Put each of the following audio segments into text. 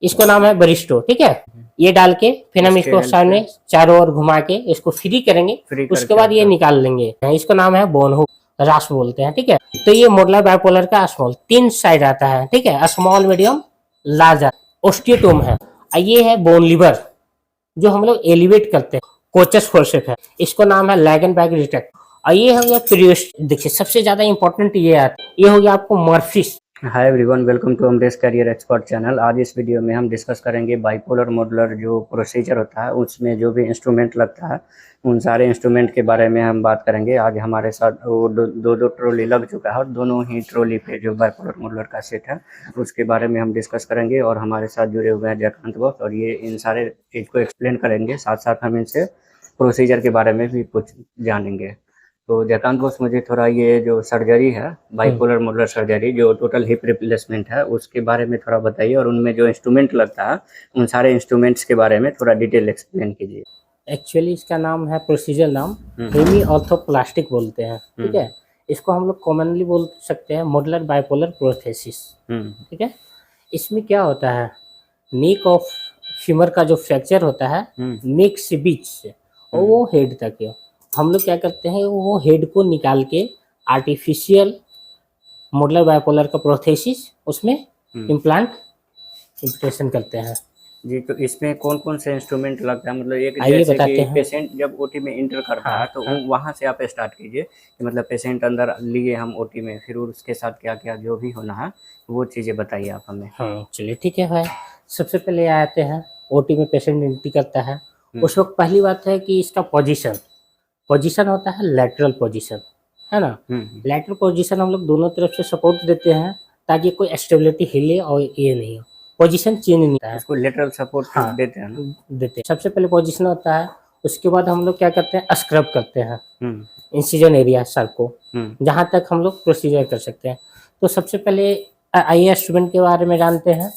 इसको नाम है बरिस्टो, ठीक है। ये डाल के फिर हम इसके इसको हेल्प सामने चारों ओर घुमा के इसको फ्री करेंगे। फ्री उसके करके बाद ये आता है। निकाल लेंगे। इसको नाम है बोन हुक, रास बोलते हैं, ठीक है। तो ये मॉडुलर बाइपोलर का स्मॉल 3 साइड आता है, ठीक है। Small, medium, large. ओस्टियोटोम है। ये है बोन लिवर, जो हम लोग एलिवेट करते हैं। कोचस फोर्सेप है, इसको नाम है लैगन बैक रिटेक्ट। और ये हो गया प्रियोस। देखिए सबसे ज्यादा इंपॉर्टेंट ये आता है, ये हो गया आपको मर्फिस। Hi everyone, welcome to Amresh career expert channel. आज इस वीडियो में हम डिस्कस करेंगे बाइपोलर मॉडुलर जो प्रोसीजर होता है, उसमें जो भी इंस्ट्रूमेंट लगता है उन सारे इंस्ट्रूमेंट के बारे में हम बात करेंगे। आज हमारे साथ वो दो ट्रॉली लग चुका है और दोनों ही ट्रॉली पे जो बाइपोलर मॉडुलर का सेट है उसके बारे में हम डिस्कस करेंगे। और हमारे साथ जुड़े हुए हैं जयकांत बॉस, और ये इन सारे चीज़ को एक्सप्लेन करेंगे। साथ साथ हम इनसे प्रोसीजर के बारे में भी कुछ जानेंगे। तो जयकांत बॉस, मुझे थोड़ा ये जो सर्जरी है बाइपोलर मॉडुलर सर्जरी जो टोटल हिप रिप्लेसमेंट है उसके बारे में थोड़ा बताइए, और उनमें जो इंस्ट्रूमेंट लगता है उन सारे इंस्ट्रूमेंट्स के बारे में थोड़ा डिटेल एक्सप्लेन कीजिए। एक्चुअली इसका नाम है, प्रोसीजर नाम हेमी ऑर्थोप्लास्टिक बोलते हैं, ठीक है। इसको हम लोग कॉमनली बोल सकते हैं मॉडुलर बाइपोलर प्रोस्थेसिस, ठीक है। इसमें क्या होता है, नेक ऑफ फीमर का जो फ्रैक्चर होता है नेक से बीच से और वो हेड तक है। हम लोग क्या करते हैं, वो हेड को निकाल के आर्टिफिशियल मॉडुलर बाइपोलर का प्रोस्थेसिस उसमें इम्प्लांटेशन करते हैं। जी, तो इसमें कौन कौन से इंस्ट्रूमेंट लगता है? मतलब एक आइए जैसे बताते कि हैं। पेशेंट जब ओटी में इंटर करता है तो वहाँ से आप स्टार्ट कीजिए कि मतलब पेशेंट अंदर लिए हम ओटी में, फिर उसके साथ क्या क्या जो भी होना है वो चीज़ें बताइए आप हमें। हाँ चलिए ठीक है भाई। सबसे पहले आते हैं, ओटी में पेशेंट एंट्री करता है। उस वक्त पहली बात है कि इसका पोजीशन होता है लेटरल पोजीशन, है ना। लेटरल पोजीशन हम लोग दोनों तरफ से सपोर्ट देते हैं ताकि कोई स्टेबिलिटी हिले और ये नहीं हो, पोजीशन चेंज नहीं होता है। उसको लेटरल सपोर्ट हाँ देते हैं ना? देते हैं। सबसे पहले पोजीशन होता है, उसके बाद हम लोग क्या करते हैं, स्क्रब करते हैं इंसिजन एरिया सर को, जहाँ तक हम लोग प्रोसीजर कर सकते हैं। तो सबसे पहले आइए इंस्ट्रूमेंट के बारे में जानते हैं।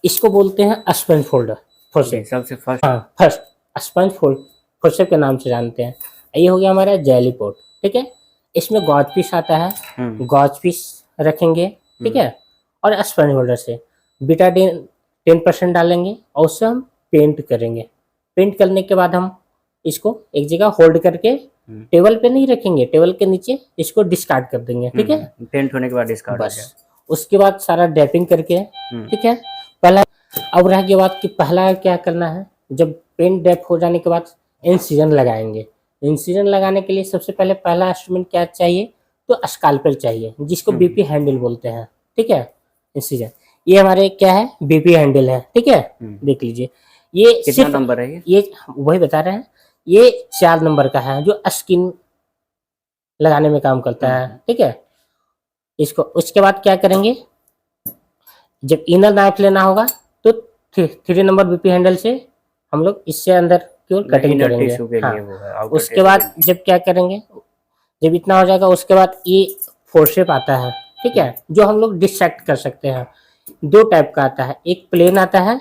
इसको बोलते हैं स्पंज फोल्डर फोर्सेप। सबसे फर्स्ट फर्स्ट स्पंज फोर्सेप के नाम से जानते हैं। ये हो गया हमारा जेली पोर्ट, ठीक है। इसमें गॉज पीस आता है, गॉज पीस रखेंगे, ठीक है। और स्पंज होल्डर से बीटाडीन 10% डालेंगे और उससे हम पेंट करेंगे। पेंट करने के बाद हम इसको एक जगह होल्ड करके टेबल पे नहीं रखेंगे, टेबल के नीचे इसको डिस्कार्ड कर देंगे, ठीक है। पेंट होने के बाद डिस्कार्ड बस उसके बाद सारा डैपिंग करके, ठीक है। पहला अब रह गया बात कि पहला क्या करना है, जब पेंट डैप हो जाने के बाद इंसिजन लगाएंगे। इंसिजन लगाने के लिए सबसे पहले पहला इंस्ट्रूमेंट क्या चाहिए, तो स्काल्पेल चाहिए, जिसको बीपी हैंडल बोलते हैं, ठीक है। इंसिजन ये हमारे क्या है, बीपी हैंडल है, ठीक है। देख लीजिए ये कितना नंबर है ये वही बता रहे हैं, ये 4 नंबर का है जो स्किन लगाने में काम करता है, ठीक है। इसको उसके बाद क्या करेंगे, जब इनर नाइफ लेना होगा तो 3 नंबर बीपी हैंडल से हम लोग इससे अंदर की ओर कटिंग करेंगे। हाँ। उसके बाद जब क्या करेंगे, जब इतना हो जाएगा उसके बाद ये फोर्सेप आता है, ठीक है, जो हम लोग डिसेक्ट कर सकते हैं। 2 टाइप का आता है, एक प्लेन आता है,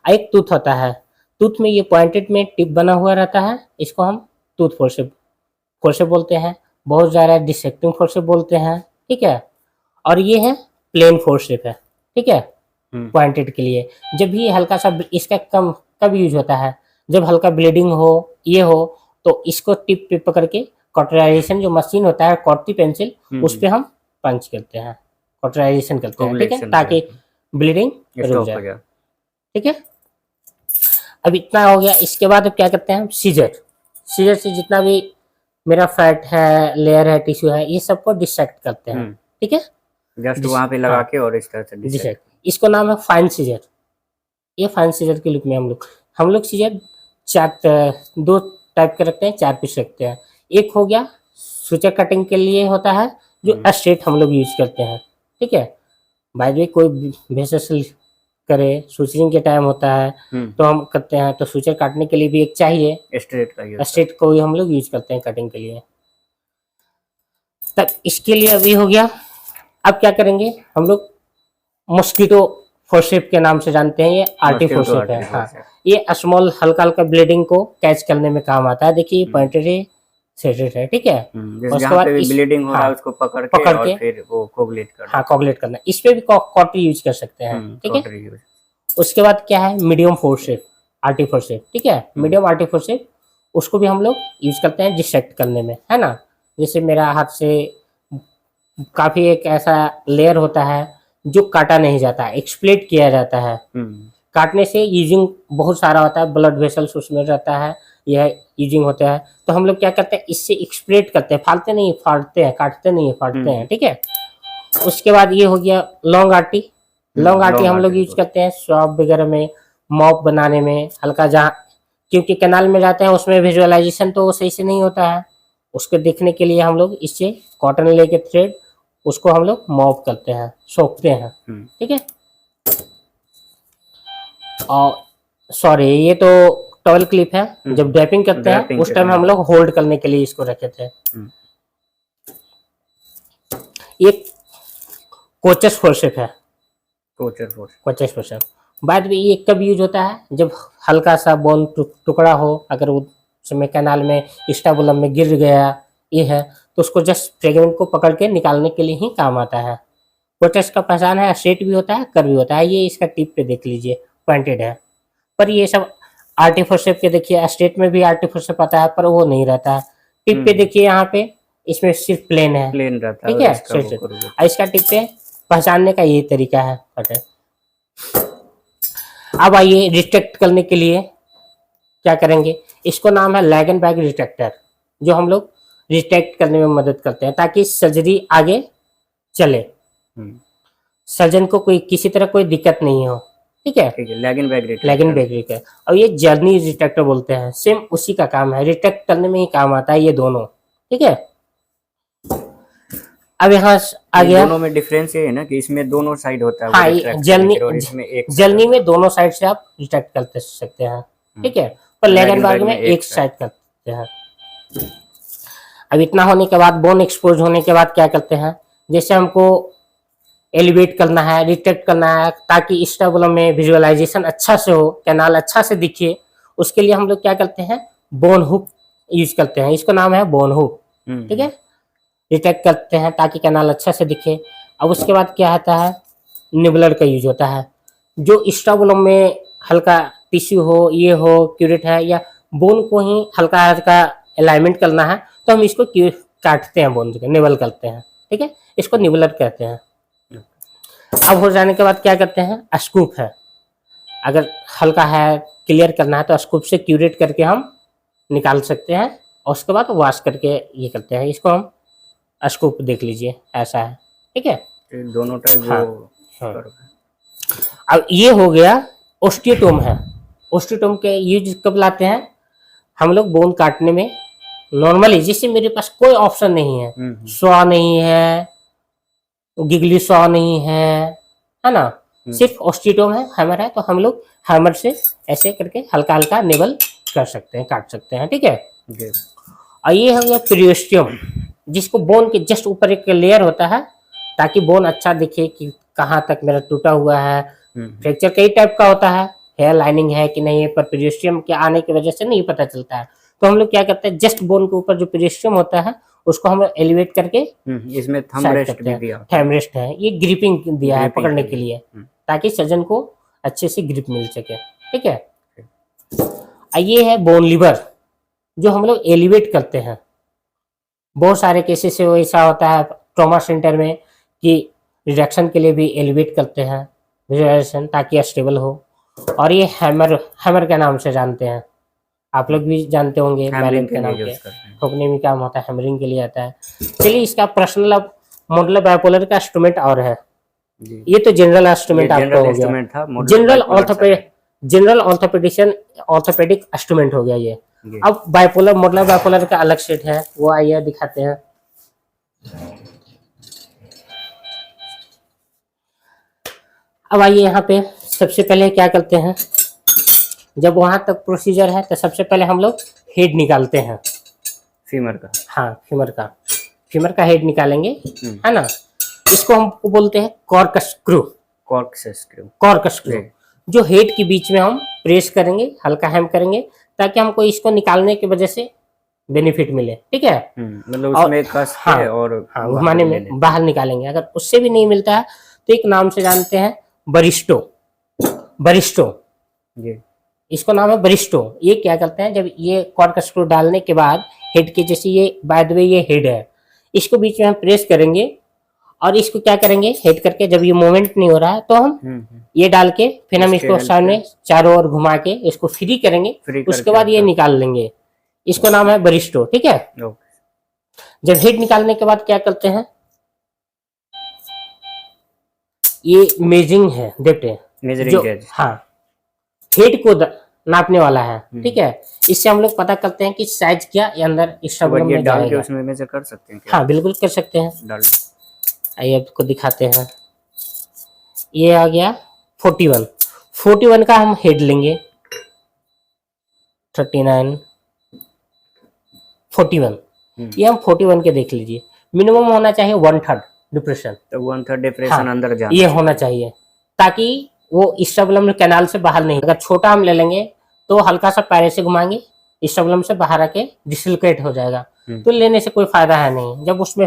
एक टूथ होता है। टूथ में ये पॉइंटेड में टिप बना हुआ रहता है, इसको हम टूथ फोर्सेप बोलते हैं। बहुत ज़्यादा डिसेक्टिंग फोर्सेप बोलते हैं, ठीक है। और ये है प्लेन फोर्सेप है, ठीक है, पॉइंटेड के लिए। जब भी हल्का सा इसका कब यूज होता है, जब हल्का ब्लीडिंग हो, ये हो, तो इसको टिप पे पकड़ के कॉटराइजेशन जो मशीन होता है, कॉटरी पेंसिल, उस पर हम पंच करते हैं, कॉटराइजेशन करते हैं, ठीक है, ताकि ब्लीडिंग रुक जाए, ठीक है। अब इतना हो गया। इसके बाद अब क्या करते हैं, हम सीजर से जितना भी मेरा फैट है, लेयर है, टिश्यू है, ये सबको डिसेक्ट करते हैं, ठीक है। जस्ट वहाँ पे लगा के और इस तरह से डिसेक्ट, इसको नाम है फाइन सीजर। ये फाइन सीजर के लुक में हम लोग सीजर 2 टाइप के रखते हैं, 4 पीस रखते हैं। एक हो गया सुचर कटिंग के लिए होता है, जो स्ट्रेट हम लोग यूज करते हैं, ठीक है। बाय द वे कोई भेसल करे, सुचरिंग के टाइम होता है तो हम करते हैं, तो सुचर काटने के लिए भी एक चाहिए, स्ट्रेट को ही हम लोग यूज करते हैं कटिंग के लिए। तब इसके लिए अभी हो गया। अब क्या करेंगे, हम लोग मॉस्किटो फोर्सेप के नाम से जानते हैं, ये आर्टी फोर्सेप है। हाँ, ये स्मॉल हल्का ब्लीडिंग को कैच करने में काम आता है। देखिए पॉइंटेड है, सेटेड है, ठीक है। जैसे उसके जहाँ बाद पे भी इस- ब्लीडिंग हो रहा है हाँ, उसको पकड़ पकड़ और के फिर वो कोगुलेट करना। हाँ कोगुलेट करना, इस पे भी कॉटरी यूज कर सकते हैं, ठीक है। Cautery use. उसके बाद क्या है, मीडियम फोर्सेप, आर्टी फोर्सेप, ठीक है। मीडियम आर्टी फोर्सेप उसको भी हम लोग यूज करते हैं डिसेक्ट करने में, है ना। जैसे मेरा हाथ से काफी एक ऐसा लेयर होता है जो काटा नहीं जाता, एक्सप्लेट किया जाता है। काटने से यूजिंग बहुत सारा होता है, ब्लड वेसल्स उसमें रहता है, यह यूजिंग होता है। तो हम लोग क्या करते हैं, इससे एक्सप्लेट करते हैं, फाड़ते नहीं, फाड़ते हैं, काटते नहीं फाड़ते हैं, ठीक है। उसके बाद ये हो गया लॉन्ग आर्टी। लॉन्ग आर्टी हम लोग यूज करते हैं स्वैब वगैरह में, मॉप बनाने में, हल्का जहाँ, क्योंकि कैनाल में जाते हैं उसमें विजुअलाइजेशन तो सही से नहीं होता है, उसको देखने के लिए हम लोग इससे कॉटन लेके थ्रेड उसको हम लोग मॉप करते हैं, सोखते हैं, ठीक है। और सॉरी, ये तो टॉवल क्लिप है, जब ड्रैपिंग करते हैं उस टाइम हम लोग होल्ड करने के लिए इसको रखे थे। ये कोचेस फोर्सेप है, कोचेस फोर्सेप। बाद में ये कब यूज होता है, जब हल्का सा बोन टुकड़ा हो, अगर उस समय कैनाल में स्टाबुलम में गिर गया ये है, तो उसको जस्ट फ्रेगमेंट को पकड़ के निकालने के लिए ही काम आता है। कोचेस का पहचान है, स्ट्रेट भी होता है, कर्व भी होता है। ये इसका टिप पे देख लीजिए, पॉइंटेड है। पर ये सब आर्टी फोर्सेप के देखिए, स्ट्रेट में भी आर्टी फोर्सेप आता है, पर वो नहीं रहता है। टिप पे देखिए यहाँ पे, इसमें सिर्फ प्लेन है, प्लेन रहता है, ठीक है। और इसका टिप पे पहचानने का ये तरीका है, अब आइए डिटेक्ट करने के लिए क्या करेंगे, इसको नाम है लैग एंड बैक डिटेक्टर, जो हम लोग डिटेक्ट करने में मदद करते हैं ताकि सर्जरी आगे चले, सर्जन को कोई किसी तरह कोई दिक्कत नहीं हो, ठीक है। लैग एंड बैक डिटेक्टर, और ये जर्नी डिटेक्टर बोलते हैं, सेम उसी का काम है, डिटेक्ट करने में ही काम आता है ये दोनों, ठीक है। अब यहाँ आ गया, दोनों में डिफरेंस ये है ना कि इसमें दोनों साइड होता है, हाँ, जर्नी में दोनों साइड से आप डिटेक्ट कर सकते हैं, ठीक है। पर लैग एंड बैक में एक साइड करते हैं। अब इतना होने के बाद, बोन एक्सपोज होने के बाद क्या करते हैं, जैसे हमको एलिवेट करना है, डिटेक्ट करना है, ताकि स्टेबुलम में विजुअलाइजेशन अच्छा से हो, कैनाल अच्छा से दिखे, उसके लिए हम लोग क्या करते हैं, बोन हुक यूज करते हैं, इसका नाम है बोन हुक, ठीक है। डिटेक्ट करते हैं ताकि कैनाल अच्छा से दिखे। अब उसके बाद क्या आता है, निबलर का यूज होता है, जो स्टेबुलम में हल्का टिश्यू हो, ये हो, क्यूरेट है, या बोन को ही हल्का हल्का अलाइनमेंट करना है, तो हम इसको काटते हैं, बोन को निबल करते हैं, ठीक है, इसको निबलर कहते हैं। अब हो जाने के बाद क्या करते हैं, स्कूप है, अगर हल्का है क्लियर करना है तो स्कूप से क्यूरेट करके हम निकाल सकते हैं, और उसके बाद वॉश करके ये करते हैं, इसको हम स्कूप देख लीजिए, ऐसा है, ठीक है। दोनों टाइप हाँ। अब ये हो गया ओस्टियोटोम है। ओस्टियोटोम के यूज कब लाते हैं, हम लोग बोन काटने में नॉर्मली, जिससे मेरे पास कोई ऑप्शन नहीं है, सॉ नहीं है, गिगली सॉ नहीं है ना, सिर्फ ओस्टियोटोम है, हैमर है, तो हम लोग हैमर से ऐसे करके हल्का हल्का निबल कर सकते हैं, काट सकते हैं, ठीक है। और ये हो गया पेरियोस्टियम, जिसको बोन के जस्ट ऊपर एक लेयर होता है, ताकि बोन अच्छा दिखे कि कहाँ तक मेरा टूटा हुआ है। फ्रैक्चर कई टाइप का होता है, हेयर लाइनिंग है कि नहीं है, पर पेरियोस्टियम के आने की वजह से नहीं पता चलता है, तो हम लोग क्या करते हैं, जस्ट बोन के ऊपर जो पेरियोस्टियम होता है उसको हम एलिवेट करके, इसमें थंब रेस्ट भी दिया, थंब रेस्ट है, ये ग्रिपिंग दिया है पकड़ने के लिए, ताकि सर्जन को अच्छे से ग्रिप मिल सके, ठीक है। ये है बोन लिवर, जो हम लोग एलिवेट करते हैं। बहुत सारे केसेस से ऐसा होता है ट्रॉमा सेंटर में कि रिडक्शन के लिए भी एलिवेट करते हैं विजुअलाइजेशन, ताकि स्टेबल हो। और ये हैमर के नाम से जानते हैं, आप लोग भी जानते होंगे, मैलेट के नाम के, ठोकने में काम होता है, हैमरिंग के लिए आता है। चलिए, इसका पर्सनल अब मॉडुलर बाइपोलर का इंस्ट्रूमेंट और है, ये तो जनरल इंस्ट्रूमेंट आपको हो गया, जनरल ऑर्थोपेडिक इंस्ट्रूमेंट हो गया ये। अब बाइपोलर, मॉडुलर बाइपोलर का अलग सेट है, वो आइए दिखाते हैं। अब आइए यहाँ पे, सबसे पहले क्या करते हैं, जब वहां तक प्रोसीजर है तो सबसे पहले हम लोग हेड निकालते हैं, फीमर का, हाँ फीमर का हेड निकालेंगे, है ना। इसको हम बोलते हैं कॉर्कस स्क्रू, जो हेड के बीच में हम प्रेस करेंगे, हल्का हैम करेंगे, ताकि हमको इसको निकालने की वजह से बेनिफिट मिले, ठीक है। मतलब और उसमें कस के हाँ, और हाँ बाहर घुमाने ले में लेते बाहर निकालेंगे। अगर उससे भी नहीं मिलता है तो एक नाम से जानते हैं, बरिस्टो। बरिस्टो, हैं। जी। इसको नाम है बरिस्टो। ये क्या करते हैं, जब ये कॉर्क का स्क्रू डालने के बाद हेड के, जैसे ये बाय द वे ये हेड है, इसको बीच में हम प्रेस करेंगे और इसको क्या करेंगे, हेड करके, जब ये मूवमेंट नहीं हो रहा है तो हम ये डाल के फिर हम इसके इसको हेल्प सामने चारों ओर घुमा के इसको फ्री करेंगे। फ्री उसके करके बाद ये आता निकाल लेंगे। इसको नाम है बरिस्टो, ठीक है। है। ओके। जब हेड निकालने के बाद क्या करते हैं, ये मेजिंग है, देखते हैं मेजरिंग जो, गेज। हाँ हेड को नापने वाला है, ठीक है। इससे हम लोग पता करते हैं कि साइज क्या ये अंदर इस तो शबनम ये में डाल के जाएगा। उसमें मेजर कर सकते हैं क्या? हाँ बिल्कुल कर सकते हैं। डाल। आइए आपको दिखाते हैं। ये आ गया 41। 41 का हम हेड लेंगे, 39, 41। ये हम 41 के देख लीजिए। मिनिमम होना चाहिए 1/3 डिप्रेशन। तो 1/3 डिप्रेशन हाँ, अंदर जाना ये होना चाहिए ताकि वो स्टबलम कैनाल से बाहर नहीं। अगर छोटा हम ले लेंगे तो हल्का सा पैरे से घुमाएंगे, स्टबलम से बाहर आके डिसलोकेट हो जाएगा। तो लेने से कोई फायदा है नहीं। जब उसमें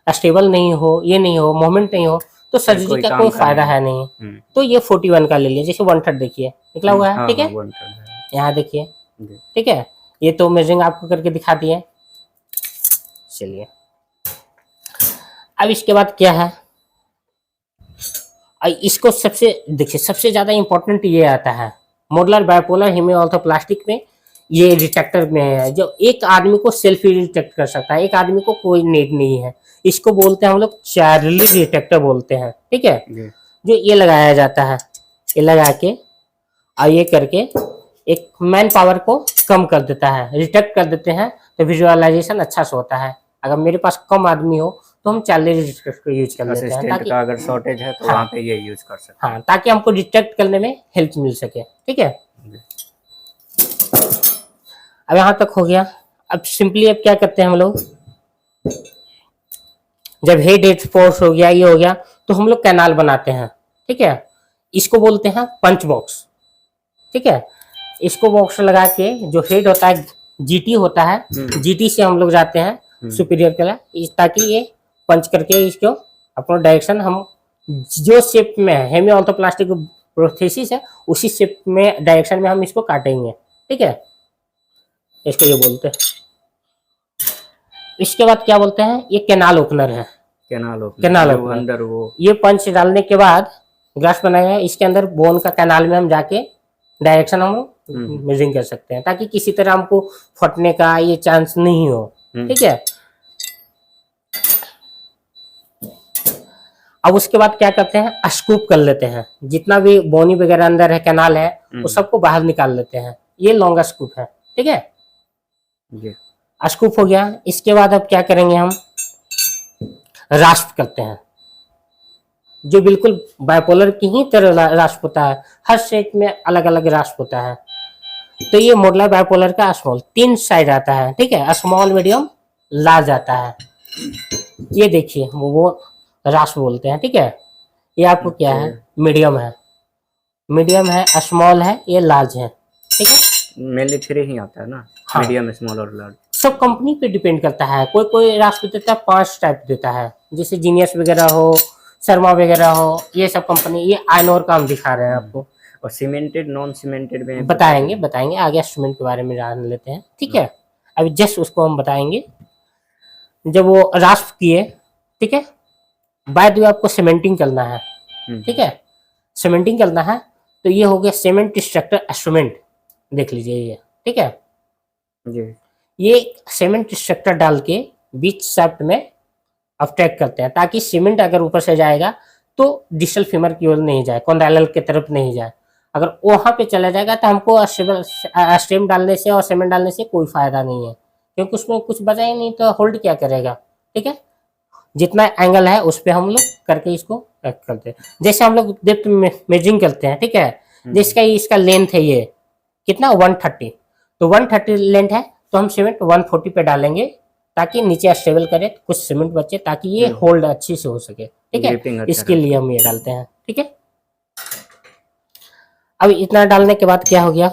स्टेबल नहीं हो, ये नहीं हो, मूवमेंट नहीं हो, तो सर्जरी कोई का काम कोई का फायदा नहीं। है नहीं। तो ये 41 का ले लिया। जैसे 1/3 देखिए निकला हुआ है, हाँ, ठीक है। हाँ, 1/3 है। यहाँ देखिए, जी। ठीक है। ये तो मेजरिंग आपको करके दिखा दिए। चलिए अब इसके बाद क्या है, इसको सबसे देखिए, सबसे ज्यादा इंपॉर्टेंट ये आता है मॉडुलर बाइपोलर हेमियोऑर्थोप्लास्टिक में। ये डिटेक्टर में है जो एक आदमी को सेल्फ डिटेक्ट कर सकता है, एक आदमी को कोई नीड नहीं है। इसको बोलते हैं हम लोग चार्ली डिटेक्टर बोलते हैं, ठीक है। जी। जो ये लगाया जाता है, ये लगा के और ये करके एक मैन पावर को कम कर देता है, डिटेक्ट कर देते हैं, तो विजुअलाइजेशन अच्छा से होता है। अगर मेरे पास कम आदमी हो तो हम चार्ली डिटेक्टर को यूज कर लेते हैं, असिस्टेंट ताकि का अगर शॉर्टेज है तो हाँ, वहाँ पे ये यूज कर सकते हाँ ताकि हमको डिटेक्ट करने में हेल्प मिल सके, ठीक है। हैं। अब यहाँ तक हो गया। अब सिंपली अब क्या करते हैं हम लोग, जब हेड फोर्स हो गया, ये हो गया, तो हम लोग कैनाल बनाते हैं, ठीक है। इसको बोलते हैं पंच बॉक्स, ठीक है। इसको बॉक्स लगा के जो हेड होता है, जीटी होता है, जीटी से हम लोग जाते हैं सुपीरियर कलर, ताकि ये पंच करके इसको अपना डायरेक्शन हम जो शेप में है, हेमी ऑर्थोप्लास्टिक प्रोस्थेसिस है, उसी शेप में डायरेक्शन में हम इसको काटेंगे, ठीक है। इसको ये बोलते हैं। इसके बाद क्या बोलते हैं, ये कैनाल ओपनर है। कैनाल जो ओपनर अंदर वो ये पंच डालने के बाद ग्लास बनाया है, इसके अंदर बोन का कैनाल में हम जाके डायरेक्शन हम मेजरिंग कर सकते हैं, ताकि किसी तरह हमको फटने का ये चांस नहीं हो, ठीक है। अब उसके बाद क्या करते हैं, स्कूप कर लेते हैं, जितना भी बोनी वगैरह अंदर है, कैनाल है, वो सबको बाहर निकाल लेते हैं। ये लॉन्ग स्कूप है, ठीक है। स्कूप हो गया। इसके बाद अब क्या करेंगे, हम रास्प करते हैं, जो बिल्कुल बाइपोलर की ही तरह रास्प होता है। हर सेट में अलग अलग रास्प होता है। तो ये मॉडुलर बाइपोलर का स्मॉल 3 साइज आता है, ठीक है। स्मॉल, मीडियम, लार्ज आता है। ये देखिए वो रास्प बोलते हैं, ठीक है। ये आपको क्या है, मीडियम है, मीडियम है, स्मॉल है, ये लार्ज है, ठीक है। मेनली 3 ही आता है ना, हाँ। मीडियम, स्मॉल और लार्ज। सब कंपनी पे डिपेंड करता है। कोई कोई रास्प देता है 5 टाइप देता है, जैसे जीनियस वगैरह हो, शर्मा वगैरह हो, ये सब कंपनी। ये आयनोर का हम दिखा रहे हैं आपको। और सीमेंटेड, नॉन सीमेंटेड में बताएंगे आगे सीमेंट के बारे में जान लेते हैं, ठीक है। अभी जस्ट उसको हम बताएंगे। जब वो रास्प किए, ठीक है, बाद में आपको सीमेंटिंग करना है, ठीक है। सीमेंटिंग करना है तो ये हो गया सीमेंट स्ट्रक्चर इंस्ट्रूमेंट, देख लीजिए ये, ठीक है जी। ये सीमेंट स्ट्रक्चर डाल के बीच शाफ्ट में अबट्रैक्ट करते हैं, ताकि सीमेंट अगर ऊपर से जाएगा तो डिस्टल फीमर की ओर नहीं जाए, कॉन्डाइलर की तरफ नहीं जाए। अगर वहां पे चला जाएगा तो हमको स्टेम डालने से और सीमेंट डालने से कोई फायदा नहीं है, क्योंकि उसमें कुछ बचा ही नहीं, तो होल्ड क्या करेगा, ठीक है। जितना एंगल है उस पर हम लोग करके इसको करते हैं। जैसे हम लोग डेप्थ मेजरिंग करते हैं, ठीक है। जिसका इसका लेंथ है ये कितना 130, तो 130 लेंथ है, तो हम सीमेंट 140 पे डालेंगे, ताकि नीचे स्टेबल करे, कुछ सीमेंट बचे, ताकि ये होल्ड अच्छी से हो सके, ठीक है। इसके लिए हम ये डालते हैं, ठीक है। अब इतना डालने के बाद क्या हो गया,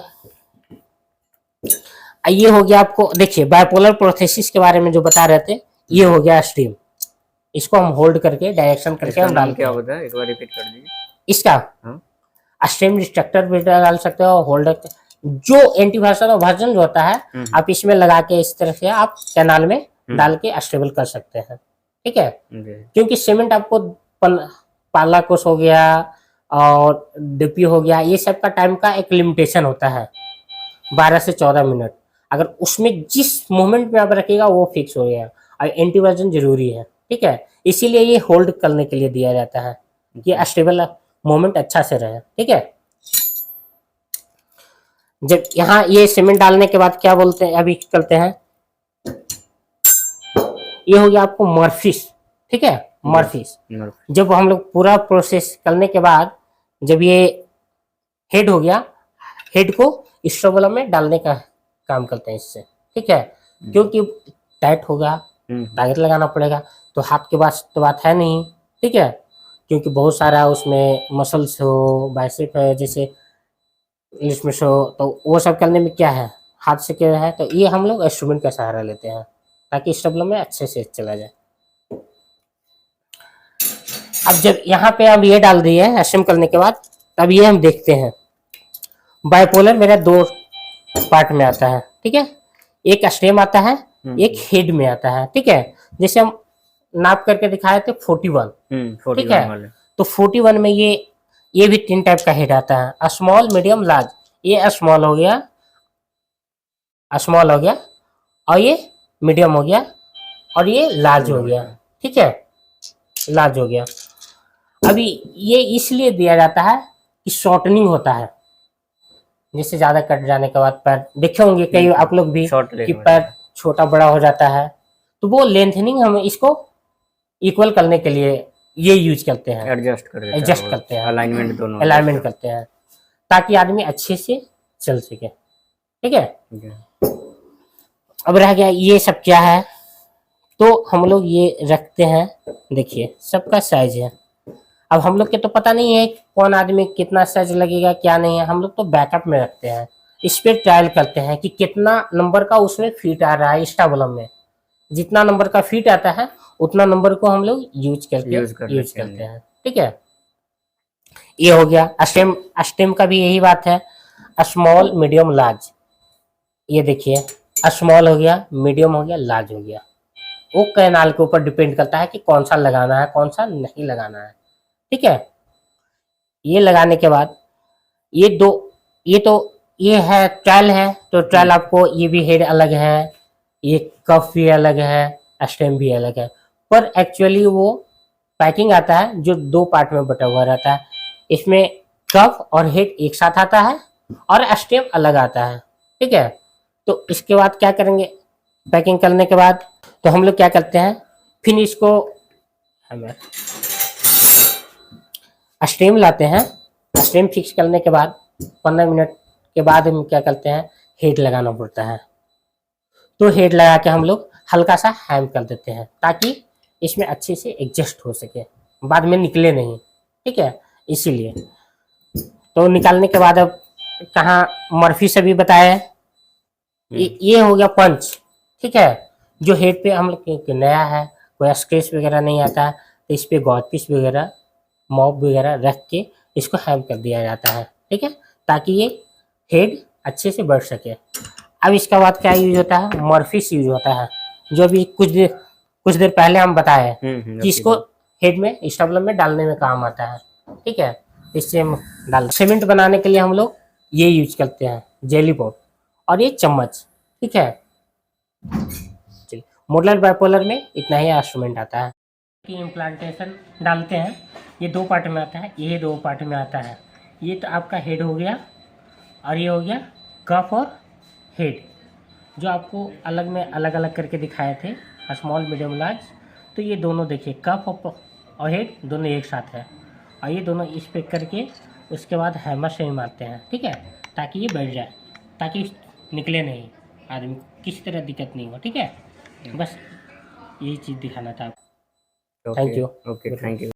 ये हो गया आपको, देखिए बाइपोलर प्रोस्थेसिस के बारे में जो बता रहे थे, ये हो गया स्ट्रीम। इसको हम होल्ड करके डायरेक्शन करके इसका हम नाम डालते क्या हैं। होता है, एक बार रिपीट कर दीजिए। इसका हाँ स्ट्रीम डिस्ट्रक्टर भी डाल सकते हो, होल्डर जो एंटीवायरस और वर्जन जो होता है आप इसमें लगा के इस तरह से आप कैनाल में डाल के स्टेबल कर सकते हैं, ठीक है। जी। क्योंकि सीमेंट आपको पाला कोस हो गया और डीपी हो गया, ये सब का टाइम का एक लिमिटेशन होता है 12 से 14 मिनट। अगर उसमें जिस मोमेंट में आप रखिएगा वो फिक्स हो गया, और एंटीवर्जन जरूरी है, ठीक है। इसीलिए ये होल्ड करने के लिए दिया जाता है कि स्टेबल मोमेंट अच्छा से रहे, ठीक है। जब यहाँ ये सीमेंट डालने के बाद क्या बोलते हैं, अभी करते हैं, ये हो गया आपको मर्फिस, ठीक है, मर्फिस। जब हम लोग पूरा प्रोसेस करने के बाद जब ये हेड हो गया, हेड को स्ट्रोबोला में डालने का काम करते हैं इससे, ठीक है। क्योंकि टाइट होगा, ताकत लगाना पड़ेगा, तो हाथ के पास तो बात है नहीं, ठीक है। क्योंकि बहुत सारा उसमें मसल्स हो, बाइसेप है, जैसे इसमें हो, तो वो सब करने में क्या है, हाथ से क्या है, तो ये हम लोग इंस्ट्रूमेंट का सहारा लेते हैं ताकि स्टेबल में अच्छे से चला जाए। अब जब यहाँ पे हम ये डाल दिए एसएम करने के बाद, तब ये हम देखते हैं बाइपोलर मेरा दो पार्ट में आता है, ठीक है। एक स्टेम आता है, एक हेड में आता है, ठीक है। जैसे हम नाप करके दिखाए थे 41, ठीक है। तो 41 में ये भी 3 टाइप का हेड आता है, स्मॉल मीडियम लार्ज। ये स्मॉल हो गया, स्मॉल हो गया, और ये मीडियम हो गया, और ये लार्ज हो गया, ठीक है, लार्ज हो गया। अभी ये इसलिए दिया जाता है कि शॉर्टनिंग होता है, जैसे ज्यादा कट जाने के बाद पैर देखे होंगे कई आप लोग भी कि पैर छोटा बड़ा हो जाता है, तो वो लेंथनिंग हम इसको इक्वल करने के लिए ये यूज करते हैं, एडजस्ट करते हैं, अलाइनमेंट दोनों अलाइनमेंट करते हैं ताकि आदमी अच्छे से चल सके, ठीक है। अब रह गया ये सब क्या है, तो हम लोग ये रखते हैं, देखिए सबका साइज है। अब हम लोग के तो पता नहीं है कौन आदमी कितना साइज लगेगा क्या नहीं है, हम लोग तो बैकअप में रखते हैं, इस पे ट्रायल करते हैं कि कितना नंबर का उसमें फिट आ रहा है। स्टेबलम में जितना नंबर का फिट आता है उतना नंबर को हम लोग यूज करते हैं, ठीक है। ये हो गया स्टेम। स्टेम का भी यही बात है, स्मॉल मीडियम लार्ज। ये देखिए स्मॉल हो गया, मीडियम हो गया, लार्ज हो गया। वो कैनाल के ऊपर डिपेंड करता है कि कौन सा लगाना है कौन सा नहीं लगाना है, ठीक है। ये लगाने के बाद ये दो, ये तो ये है ट्रायल है, तो ट्रायल आपको ये भी हेड अलग है, ये कफ भी अलग है, स्टेम भी अलग है, पर एक्चुअली वो पैकिंग आता है जो 2 पार्ट में बटा हुआ रहता है। इसमें कफ और हेड एक साथ आता है और स्टेम अलग आता है, ठीक है। तो इसके बाद क्या करेंगे, पैकिंग करने के बाद तो हम लोग क्या करते हैं, फिर इसको हमें स्टेम लाते हैं। स्टेम फिक्स करने के बाद 15 मिनट के बाद हम क्या करते हैं, हेड लगाना पड़ता है। तो हेड लगा के हम लोग हल्का सा हैम कर देते हैं ताकि इसमें अच्छे से एडजस्ट हो सके, बाद में निकले नहीं, ठीक है, इसीलिए। तो निकालने के बाद अब कहाँ मर्फी से भी बताया, ये हो गया पंच, ठीक है। जो हेड पे हम लोग नया है, कोई स्क्रेच वगैरह नहीं आता है, तो इस पे गॉड पीस वगैरह मॉप वगैरह रख के इसको हैम कर दिया जाता है, ठीक है, ताकि ये हेड अच्छे से बढ़ सके। अब इसका बाद क्या यूज होता है, मर्फिस यूज होता है, जो अभी कुछ देर पहले हम बताए कि इसको हेड में स्टेबलम में डालने में काम आता है, ठीक है। इससे हम डाल सीमेंट बनाने के लिए हम लोग ये यूज करते हैं, जेली पॉट और ये चम्मच, ठीक है। चलिए मॉडुलर बाइपोलर में इतना ही इंस्ट्रूमेंट आता है कि इम्प्लांटेशन डालते हैं। ये 2 पार्ट में आता है, ये 2 पार्ट में आता है। ये तो आपका हेड हो गया और ये हो गया कफ और हेड, जो आपको अलग में अलग अलग करके दिखाए थे, स्मॉल मीडियम लार्ज। तो ये दोनों देखिए कफ और हेड दोनों एक साथ है, और ये दोनों इस पे करके उसके बाद हैमर से ही मारते हैं, ठीक है, ताकि ये बैठ जाए, ताकि निकले नहीं, आदमी किसी तरह दिक्कत नहीं हो, ठीक है। बस यही चीज़ दिखाना था। Thank you. Okay, thank you.